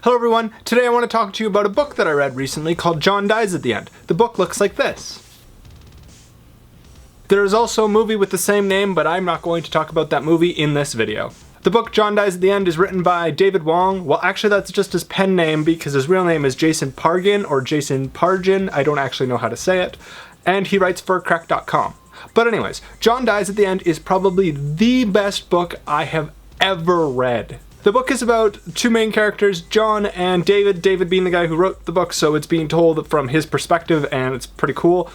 Hello everyone, today I want to talk to you about a book that I read recently called John Dies at the End. The book looks like this. There is also a movie with the same name, but I'm not going to talk about that movie in this video. The book John Dies at the End is written by David Wong. Well, actually that's just his pen name because his real name is Jason Pargin or Jason Pargin. I don't actually know how to say it. And he writes for crack.com. But anyways, John Dies at the End is probably the best book I have ever read. The book is about two main characters, John and David, David being the guy who wrote the book, so it's being told from his perspective and it's pretty cool.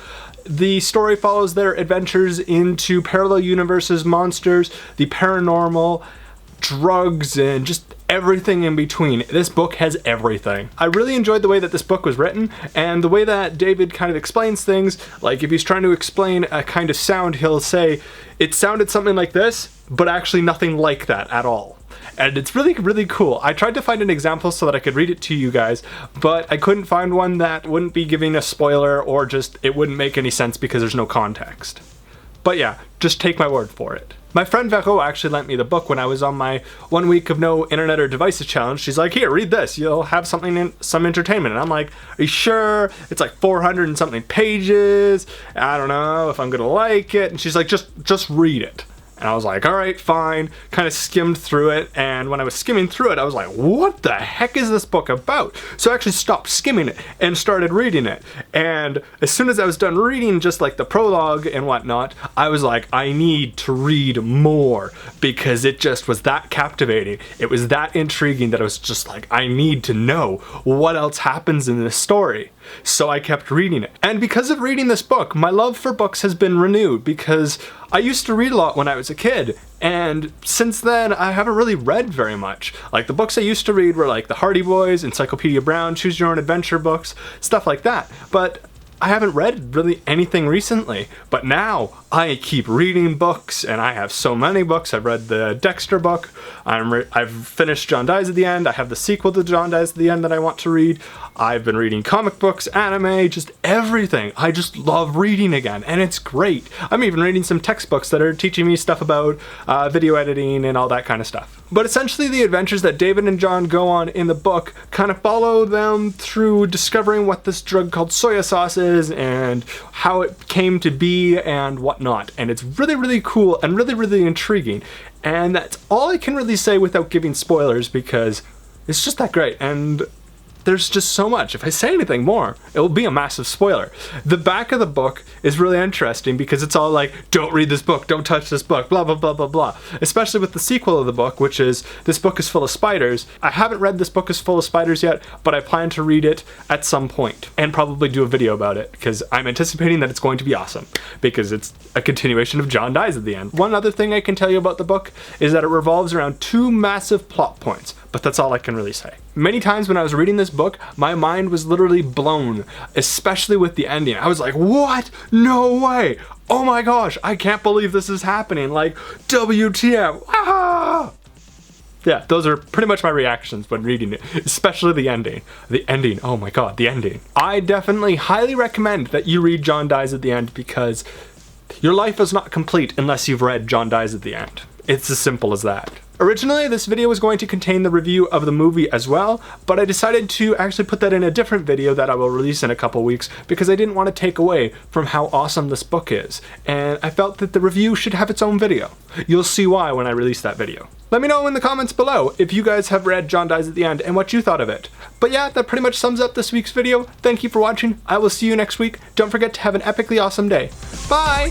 The story follows their adventures into parallel universes, monsters, the paranormal, drugs, and just everything in between. This book has everything. I really enjoyed the way that this book was written and the way that David kind of explains things. Like if he's trying to explain a kind of sound, he'll say, it sounded something like this, but actually nothing like that at all. And it's really, really cool. I tried to find an example so that I could read it to you guys, but I couldn't find one that wouldn't be giving a spoiler or just it wouldn't make any sense because there's no context. But yeah, just take my word for it. My friend Vero actually lent me the book when I was on my 1 week of no internet or devices challenge. She's like, here, read this. You'll have some entertainment. And I'm like, are you sure? It's like 400 and something pages. I don't know if I'm gonna like it. And she's like, just read it. And I was like, all right, fine. Kind of skimmed through it, and when I was skimming through it, I was like, what the heck is this book about? So I actually stopped skimming it and started reading it. And as soon as I was done reading just like the prologue and whatnot, I was like, I need to read more because it just was that captivating. It was that intriguing that I was just like, I need to know what else happens in this story. So I kept reading it. And because of reading this book, my love for books has been renewed because I used to read a lot when I was a kid, and since then I haven't really read very much. Like the books I used to read were like the Hardy Boys, Encyclopedia Brown, Choose Your Own Adventure books, stuff like that. But I haven't read really anything recently, but now I keep reading books, and I have so many books. I've read the Dexter book, I've finished John Dies at the End, I have the sequel to John Dies at the End that I want to read, I've been reading comic books, anime, just everything. I just love reading again, and it's great. I'm even reading some textbooks that are teaching me stuff about video editing and all that kind of stuff. But essentially the adventures that David and John go on in the book kind of follow them through discovering what this drug called soy sauce is and how it came to be and whatnot. And it's really, really cool and really, really intriguing. And that's all I can really say without giving spoilers because it's just that great. And there's just so much. If I say anything more, it will be a massive spoiler. The back of the book is really interesting because it's all like, don't read this book, don't touch this book, blah, blah, blah, blah, blah. Especially with the sequel of the book, which is, this book is full of spiders. I haven't read This Book is Full of Spiders yet, but I plan to read it at some point and probably do a video about it because I'm anticipating that it's going to be awesome because it's a continuation of John Dies at the End. One other thing I can tell you about the book is that it revolves around two massive plot points, but that's all I can really say. Many times when I was reading this book, my mind was literally blown, especially with the ending. I was like, what? No way! Oh my gosh, I can't believe this is happening, like, WTF, ah! Yeah, those are pretty much my reactions when reading it, especially the ending. The ending, oh my god, the ending. I definitely highly recommend that you read John Dies at the End because your life is not complete unless you've read John Dies at the End. It's as simple as that. Originally, this video was going to contain the review of the movie as well, but I decided to actually put that in a different video that I will release in a couple weeks because I didn't want to take away from how awesome this book is, and I felt that the review should have its own video. You'll see why when I release that video. Let me know in the comments below if you guys have read John Dies at the End and what you thought of it. But yeah, that pretty much sums up this week's video. Thank you for watching. I will see you next week. Don't forget to have an epically awesome day. Bye!